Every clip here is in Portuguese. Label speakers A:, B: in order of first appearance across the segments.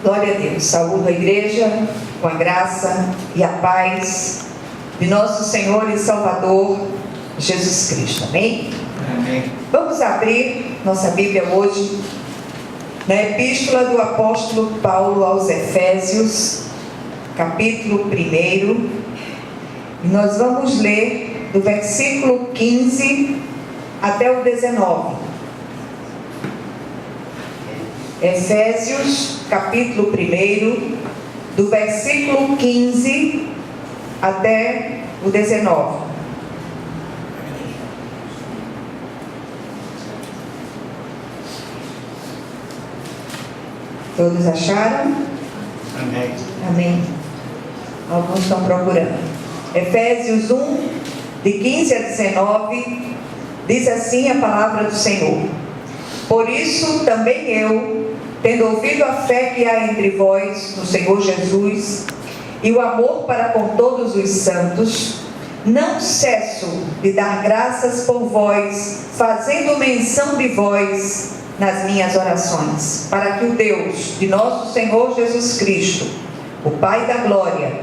A: Glória a Deus. Saúdo a igreja com a graça e a paz de nosso Senhor e Salvador Jesus Cristo. Amém?
B: Amém.
A: Vamos abrir nossa Bíblia hoje na Epístola do Apóstolo Paulo aos Efésios, capítulo 1, e nós vamos ler do versículo 15 até o 19. Efésios, capítulo 1, do versículo 15 até o 19. Todos acharam?
B: Amém.
A: Amém. Alguns estão procurando. Efésios 1, de 15 a 19, diz assim a palavra do Senhor: Por isso também eu, tendo ouvido a fé que há entre vós no Senhor Jesus, e o amor para com todos os santos, não cesso de dar graças por vós, fazendo menção de vós nas minhas orações, para que o Deus de nosso Senhor Jesus Cristo, o Pai da glória,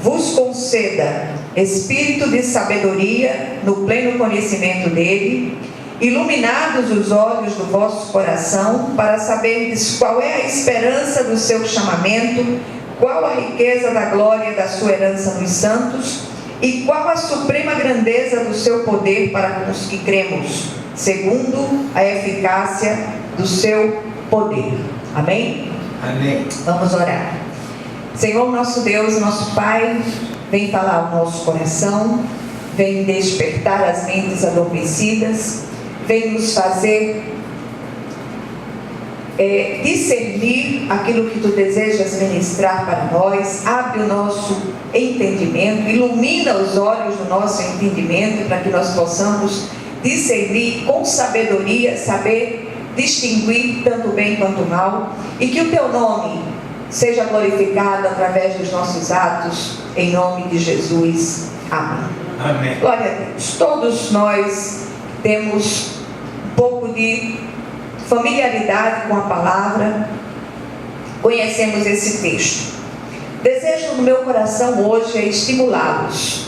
A: vos conceda espírito de sabedoria no pleno conhecimento dele, iluminados os olhos do vosso coração, para saberdes qual é a esperança do seu chamamento, qual a riqueza da glória da sua herança nos santos, e qual a suprema grandeza do seu poder para com os que cremos, segundo a eficácia do seu poder. Amém?
B: Amém.
A: Vamos orar. Senhor, nosso Deus, nosso Pai, vem falar ao nosso coração, vem despertar as mentes adormecidas, vem nos fazer discernir aquilo que Tu desejas ministrar para nós. Abre o nosso entendimento, ilumina os olhos do nosso entendimento, para que nós possamos discernir com sabedoria, saber distinguir tanto bem quanto mal, e que o Teu nome seja glorificado através dos nossos atos, em nome de Jesus. Amém.
B: Amém.
A: Glória a Deus. Todos nós temos um pouco de familiaridade com a palavra, conhecemos esse texto. Desejo no meu coração hoje é estimulá-los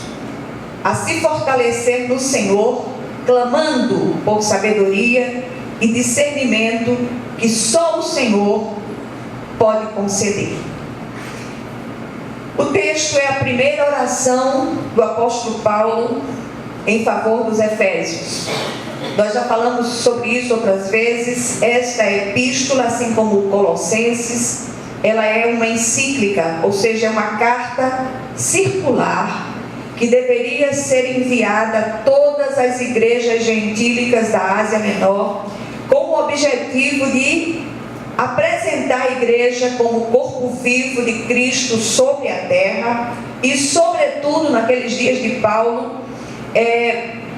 A: a se fortalecer no Senhor, clamando por sabedoria e discernimento que só o Senhor pode conceder. O texto é a primeira oração do apóstolo Paulo em favor dos Efésios. Nós já falamos sobre isso outras vezes. Esta epístola, assim como Colossenses, ela é uma encíclica, ou seja, é uma carta circular que deveria ser enviada a todas as igrejas gentílicas da Ásia Menor, com o objetivo de apresentar a igreja como o corpo vivo de Cristo sobre a terra, e sobretudo naqueles dias de Paulo,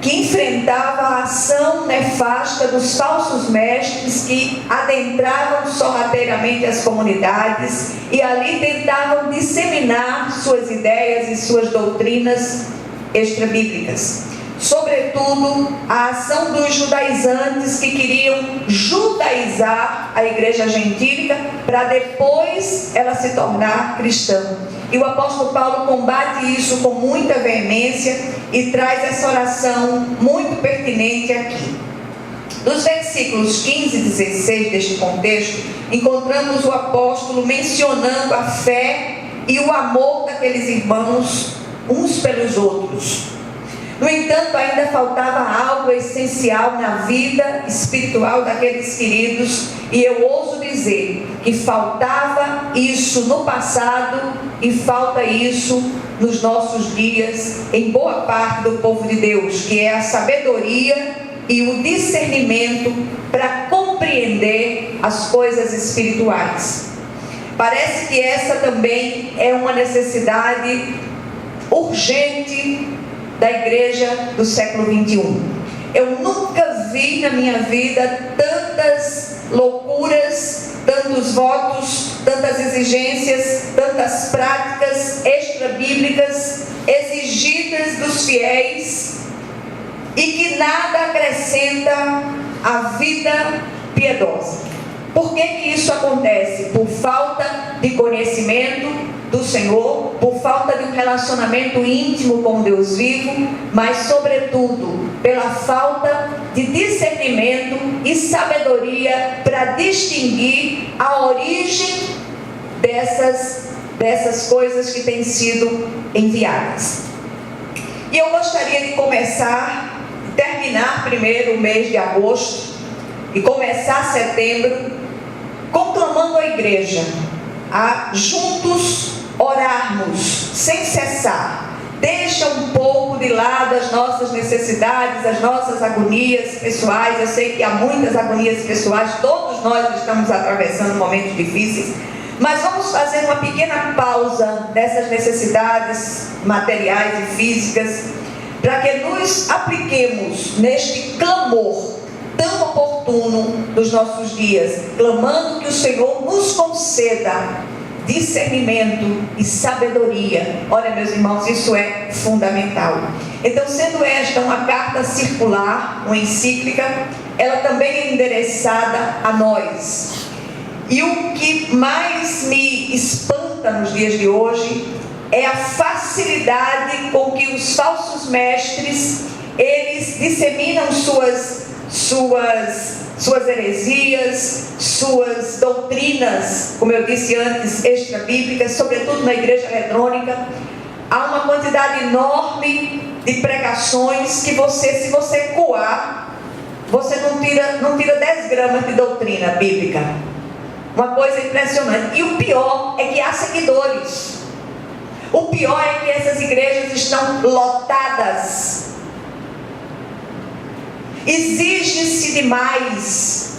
A: que enfrentava a ação nefasta dos falsos mestres que adentravam sorrateiramente as comunidades e ali tentavam disseminar suas ideias e suas doutrinas extrabíblicas. Sobretudo, a ação dos judaizantes que queriam judaizar a igreja gentílica para depois ela se tornar cristã. E o apóstolo Paulo combate isso com muita veemência e traz essa oração muito pertinente aqui. Nos versículos 15 e 16 deste contexto, encontramos o apóstolo mencionando a fé e o amor daqueles irmãos uns pelos outros. No entanto, ainda faltava algo essencial na vida espiritual daqueles queridos, e eu ouso dizer que faltava isso no passado e falta isso nos nossos dias em boa parte do povo de Deus, que é a sabedoria e o discernimento para compreender as coisas espirituais. Parece que essa também é uma necessidade urgente da igreja do século 21. Eu nunca vi na minha vida tantas loucuras, tantos votos, tantas exigências, tantas práticas extrabíblicas exigidas dos fiéis e que nada acrescenta à vida piedosa. Por que isso acontece? Por falta de conhecimento do Senhor, por falta de um relacionamento íntimo com Deus vivo, mas sobretudo pela falta de discernimento e sabedoria para distinguir a origem dessas coisas que têm sido enviadas. E eu gostaria de terminar primeiro o mês de agosto e começar setembro conclamando a igreja a juntos orarmos sem cessar. Deixa um pouco de lado as nossas necessidades, as nossas agonias pessoais. Eu sei que há muitas agonias pessoais, todos nós estamos atravessando momentos difíceis, mas vamos fazer uma pequena pausa dessas necessidades materiais e físicas, para que nos apliquemos neste clamor tão oportuno dos nossos dias, clamando que o Senhor nos conceda discernimento e sabedoria. Olha, meus irmãos, isso é fundamental. Então, sendo esta uma carta circular, uma encíclica, ela também é endereçada a nós. E o que mais me espanta nos dias de hoje é a facilidade com que os falsos mestres, eles disseminam suas heresias, suas doutrinas, como eu disse antes, extra-bíblicas, sobretudo na igreja eletrônica. Há uma quantidade enorme de pregações que se você coar, você não tira 10 gramas de doutrina bíblica. Uma coisa impressionante. E o pior é que há seguidores. O pior é que essas igrejas estão lotadas. Exige-se demais.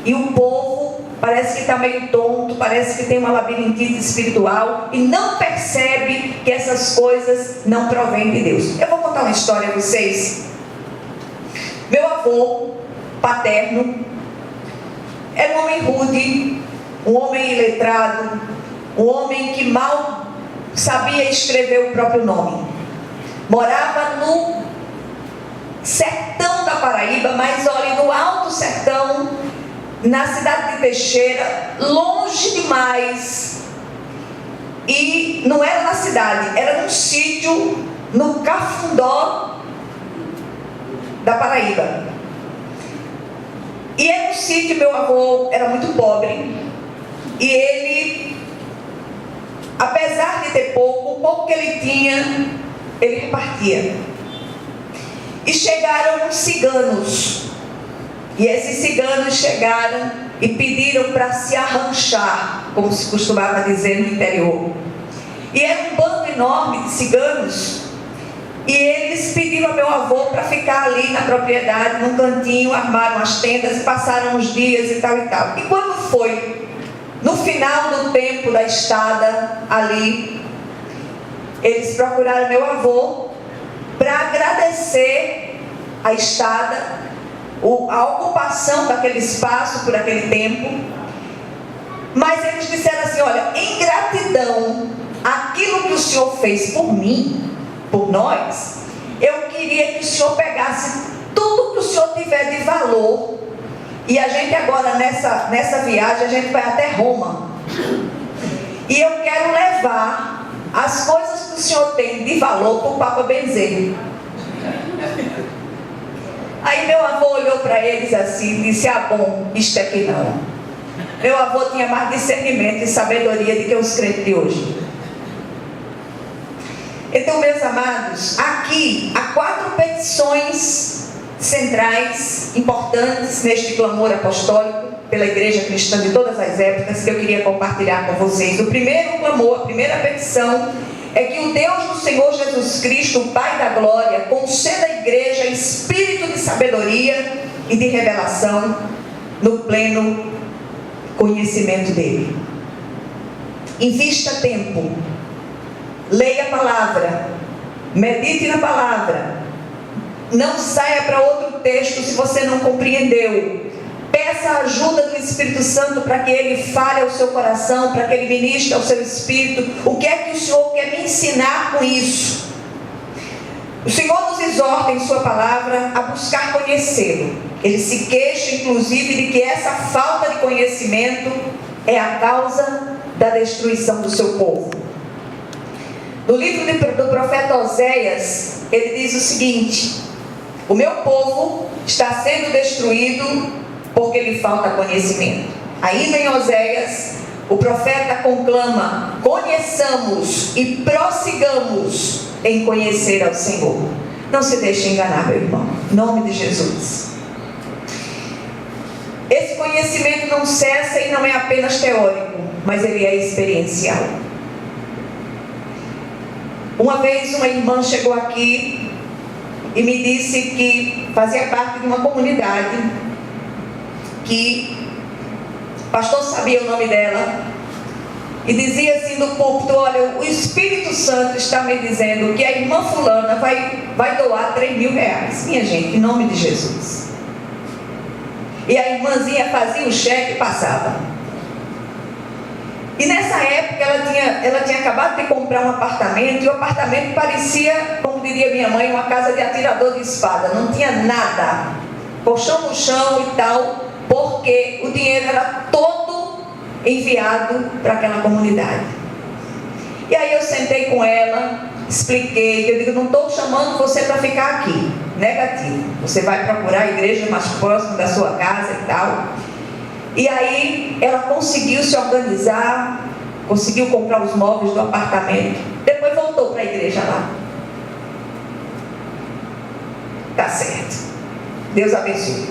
A: E o povo parece que está meio tonto, parece que tem uma labirintite espiritual e não percebe que essas coisas não provêm de Deus. Eu vou contar uma história a vocês. Meu avô paterno era um homem rude, um homem iletrado, um homem que mal sabia escrever o próprio nome. Morava no sertão da Paraíba, mas olha, no alto sertão, na cidade de Teixeira, longe demais. E não era na cidade, era num sítio no Cafundó da Paraíba. E era um sítio, meu avô era muito pobre, e ele, apesar de ter pouco, o pouco que ele tinha, ele repartia. E chegaram uns ciganos, e esses ciganos chegaram e pediram para se arranchar, como se costumava dizer no interior. E era um bando enorme de ciganos, e eles pediram ao meu avô para ficar ali na propriedade, num cantinho, armaram as tendas, passaram os dias e tal e tal. E quando foi no final do tempo da estada ali, eles procuraram meu avô para agradecer a estada, a ocupação daquele espaço por aquele tempo. Mas eles disseram assim: olha, em gratidão àquilo que o senhor fez por mim, por nós, eu queria que o senhor pegasse tudo que o senhor tiver de valor. E a gente agora nessa viagem, a gente vai até Roma, e eu quero levar as coisas que o senhor tem de valor para o Papa Benzer. Aí meu avô olhou para eles assim e disse: ah, bom, isto aqui não. Meu avô tinha mais discernimento e sabedoria do que os crentes de hoje. Então, meus amados, aqui há 4 petições centrais, importantes neste clamor apostólico pela igreja cristã de todas as épocas, que eu queria compartilhar com vocês. O primeiro clamor, a primeira petição, é que o Deus do Senhor Jesus Cristo, o Pai da Glória, conceda à igreja espírito de sabedoria e de revelação no pleno conhecimento dele. Invista tempo, leia a palavra, medite na palavra, não saia para outro texto se você não compreendeu. Peça a ajuda do Espírito Santo para que Ele fale ao seu coração, para que Ele ministre ao seu espírito. O que é que o Senhor quer me ensinar com isso? O Senhor nos exorta em sua palavra a buscar conhecê-lo. Ele se queixa, inclusive, de que essa falta de conhecimento é a causa da destruição do seu povo. No livro do profeta Oséias, ele diz o seguinte: o meu povo está sendo destruído porque lhe falta conhecimento. Ainda em Oséias, o profeta conclama: conheçamos e prossigamos em conhecer ao Senhor. Não se deixe enganar, meu irmão, em nome de Jesus. Esse conhecimento não cessa e não é apenas teórico, mas ele é experiencial. Uma vez uma irmã chegou aqui e me disse que fazia parte de uma comunidade que o pastor sabia o nome dela e dizia assim do púlpito: olha, o Espírito Santo está me dizendo que a irmã fulana vai doar 3 mil reais. Minha gente, em nome de Jesus. E a irmãzinha fazia o cheque e passava. E nessa época ela tinha acabado de comprar um apartamento, e o apartamento parecia, como diria minha mãe, uma casa de atirador de espada. Não tinha nada, colchão no chão e tal, porque o dinheiro era todo enviado para aquela comunidade. E aí eu sentei com ela, expliquei, eu digo: não estou chamando você para ficar aqui, negativo, você vai procurar a igreja mais próxima da sua casa e tal. E aí ela conseguiu se organizar, conseguiu comprar os móveis do apartamento, depois voltou para a igreja lá. Tá certo, Deus abençoe.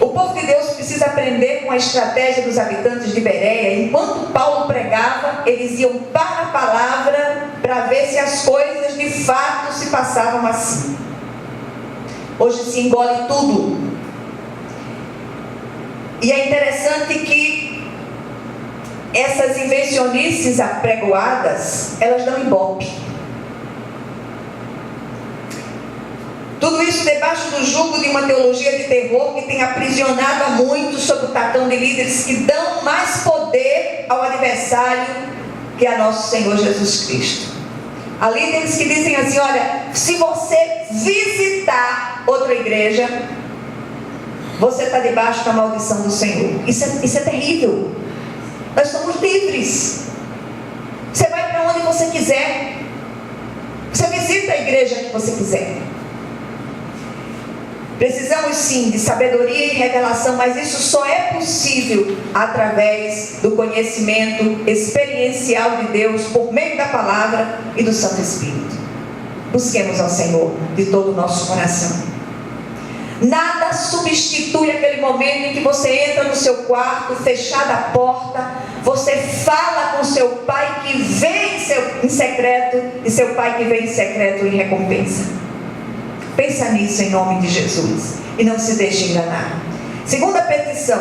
A: O povo de Deus precisa aprender com a estratégia dos habitantes de Bereia. Enquanto Paulo pregava, eles iam para a palavra para ver se as coisas de fato se passavam assim. Hoje se engole tudo. E é interessante que essas invencionices apregoadas, elas dão ibope. Tudo isso debaixo do jugo de uma teologia de terror que tem aprisionado a muitos sob o tacão de líderes que dão mais poder ao adversário que a nosso Senhor Jesus Cristo. Há líderes que dizem assim: olha, se você visitar outra igreja, você está debaixo da maldição do Senhor. Isso é terrível. Nós somos livres. Você vai para onde você quiser. Você visita a igreja que você quiser. Precisamos sim de sabedoria e revelação, mas isso só é possível através do conhecimento experiencial de Deus por meio da palavra e do Santo Espírito. Busquemos ao Senhor de todo o nosso coração. Nada substitui aquele momento em que você entra no seu quarto, fechada a porta, você fala com seu pai que vem em secreto, e seu pai que vem em secreto em recompensa. Pensa nisso em nome de Jesus e não se deixe enganar. Segunda petição: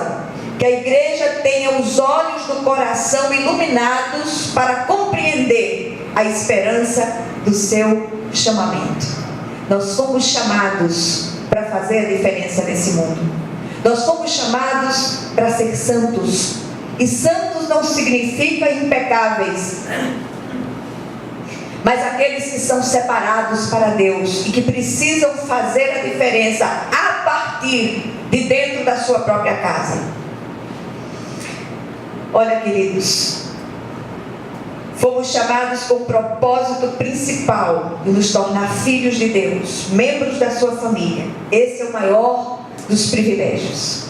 A: que a igreja tenha os olhos do coração iluminados para compreender a esperança do seu chamamento. Nós fomos chamados para fazer a diferença nesse mundo. Nós fomos chamados para ser santos. E santos não significa impecáveis, mas aqueles que são separados para Deus e que precisam fazer a diferença a partir de dentro da sua própria casa. Olha, queridos, fomos chamados com o propósito principal de nos tornar filhos de Deus, membros da sua família. Esse é o maior dos privilégios,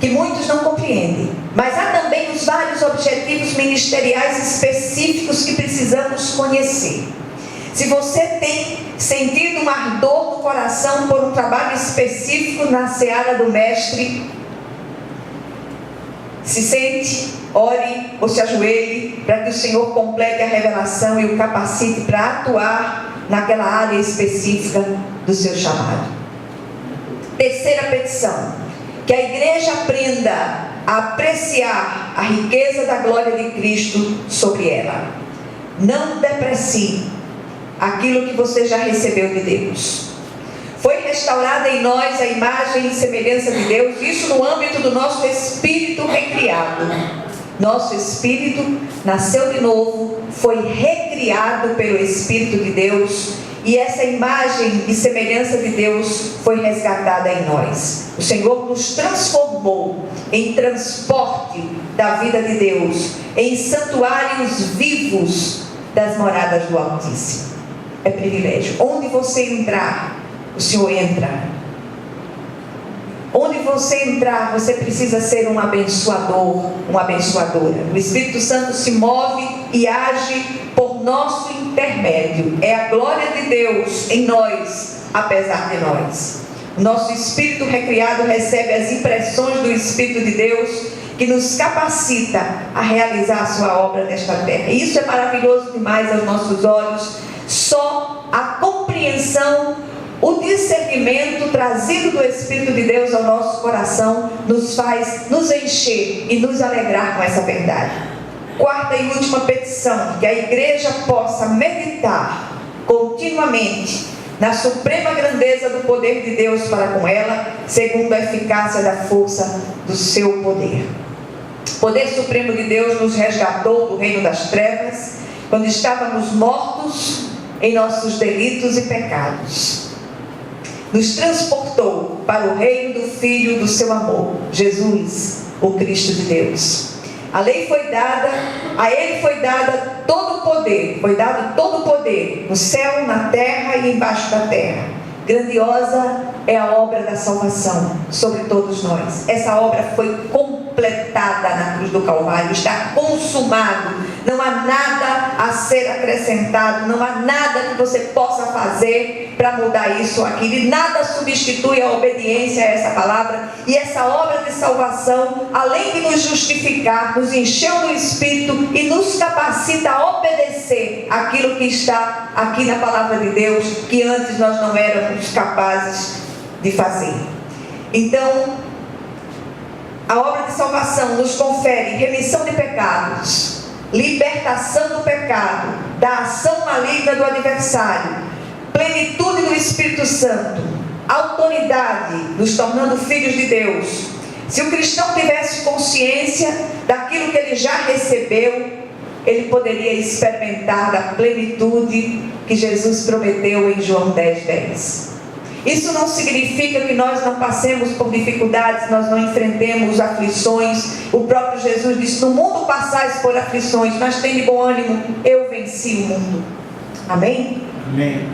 A: que muitos não compreendem. Mas há também os vários objetivos ministeriais específicos que precisamos conhecer. Se você tem sentido um ardor no coração por um trabalho específico na seara do Mestre, se sente, ore ou se ajoelhe para que o Senhor complete a revelação e o capacite para atuar naquela área específica do seu chamado. Terceira petição: que a igreja aprenda a apreciar a riqueza da glória de Cristo sobre ela. Não deprecie aquilo que você já recebeu de Deus. Foi restaurada em nós a imagem e semelhança de Deus, isso no âmbito do nosso espírito recriado. Nosso espírito nasceu de novo, foi recriado pelo Espírito de Deus, e essa imagem e semelhança de Deus foi resgatada em nós. O Senhor nos transformou em transporte da vida de Deus, em santuários vivos das moradas do Altíssimo. É privilégio. Onde você entrar, o Senhor entra. Onde você entrar, você precisa ser um abençoador, uma abençoadora. O Espírito Santo se move e age por nosso intermédio. É a glória de Deus em nós, apesar de nós. O nosso espírito recriado recebe as impressões do Espírito de Deus, que nos capacita a realizar a sua obra nesta terra. E isso é maravilhoso demais aos nossos olhos. Só a compreensão, o discernimento trazido do Espírito de Deus ao nosso coração nos faz nos encher e nos alegrar com essa verdade. Quarta e última petição: que a igreja possa meditar continuamente na suprema grandeza do poder de Deus para com ela, segundo a eficácia da força do seu poder. O poder supremo de Deus nos resgatou do reino das trevas, quando estávamos mortos em nossos delitos e pecados. Nos transportou para o reino do Filho do seu amor, Jesus, o Cristo de Deus. A lei foi dada, a ele foi dado todo o poder, no céu, na terra e embaixo da terra. Grandiosa é a obra da salvação sobre todos nós. Essa obra foi completada na cruz do Calvário, está consumado. Não há nada a ser acrescentado, não há nada que você possa fazer para mudar isso ou aquilo, e nada substitui a obediência a essa palavra. E essa obra de salvação, além de nos justificar, nos encheu do Espírito e nos capacita a obedecer aquilo que está aqui na palavra de Deus, que antes nós não éramos capazes de fazer. Então, a obra de salvação nos confere remissão de pecados, libertação do pecado, da ação maligna do adversário, plenitude do Espírito Santo, autoridade, nos tornando filhos de Deus. Se o cristão tivesse consciência daquilo que ele já recebeu, ele poderia experimentar da plenitude que Jesus prometeu em João 10:10. Isso não significa que nós não passemos por dificuldades, nós não enfrentemos aflições. O próprio Jesus disse: no mundo passais por aflições, mas tem de bom ânimo, eu venci o mundo. Amém?
B: Amém.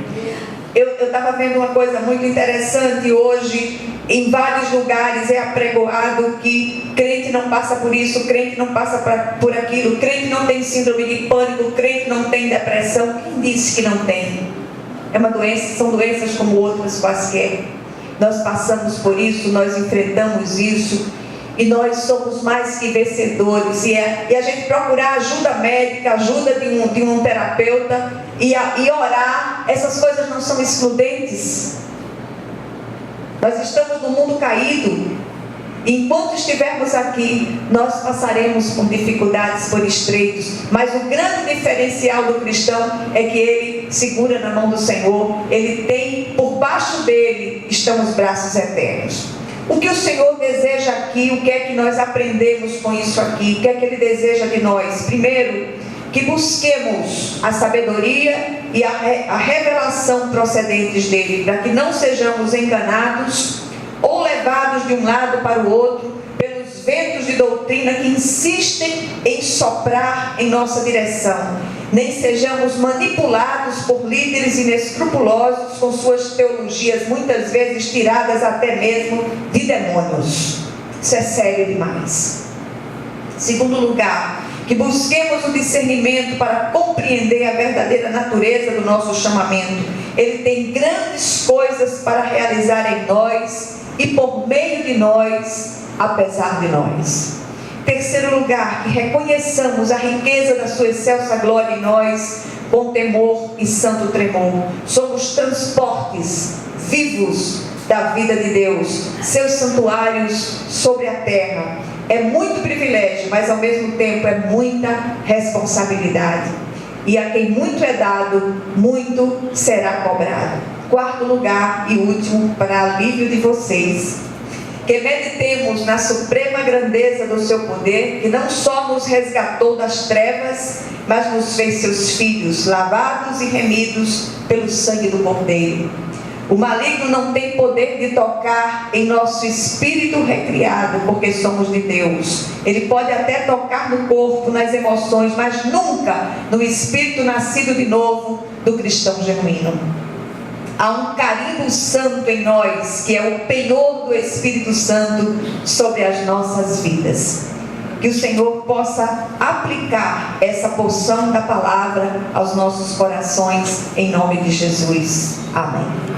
A: Eu estava vendo uma coisa muito interessante hoje. Em vários lugares é apregoado que crente não passa por isso, crente não passa por aquilo, crente não tem síndrome de pânico, crente não tem depressão. Quem disse que não tem? É uma doença, são doenças como outras quaisquer. Nós passamos por isso, nós enfrentamos isso, e nós somos mais que vencedores. E a gente procurar ajuda médica, ajuda de um terapeuta e orar, essas coisas não são excludentes. Nós estamos no mundo caído. Enquanto estivermos aqui, nós passaremos por dificuldades, por estreitos, mas o grande diferencial do cristão é que ele segura na mão do Senhor. Ele tem, por baixo dele estão os braços eternos. O que o Senhor deseja aqui, o que é que nós aprendemos com isso aqui, o que é que Ele deseja de nós? Primeiro, que busquemos a sabedoria e a revelação procedentes dele, para que não sejamos enganados ou levados de um lado para o outro pelos ventos de doutrina que insistem em soprar em nossa direção, nem sejamos manipulados por líderes inescrupulosos com suas teologias, muitas vezes tiradas até mesmo de demônios. Isso é sério demais. Segundo lugar, que busquemos o discernimento para compreender a verdadeira natureza do nosso chamamento. Ele tem grandes coisas para realizar em nós e por meio de nós, apesar de nós. Terceiro lugar, que reconheçamos a riqueza da sua excelsa glória em nós, com temor e santo tremor. Somos transportes vivos da vida de Deus, seus santuários sobre a terra. É muito privilégio, mas ao mesmo tempo é muita responsabilidade. E a quem muito é dado, muito será cobrado. Quarto lugar e último, para alívio de vocês, que meditemos na suprema grandeza do seu poder, que não só nos resgatou das trevas, mas nos fez seus filhos, lavados e remidos pelo sangue do Cordeiro. O maligno não tem poder de tocar em nosso espírito recriado, porque somos de Deus. Ele pode até tocar no corpo, nas emoções, mas nunca no espírito nascido de novo do cristão genuíno. Há um carimbo santo em nós, que é o penhor do Espírito Santo sobre as nossas vidas. Que o Senhor possa aplicar essa porção da palavra aos nossos corações, em nome de Jesus. Amém.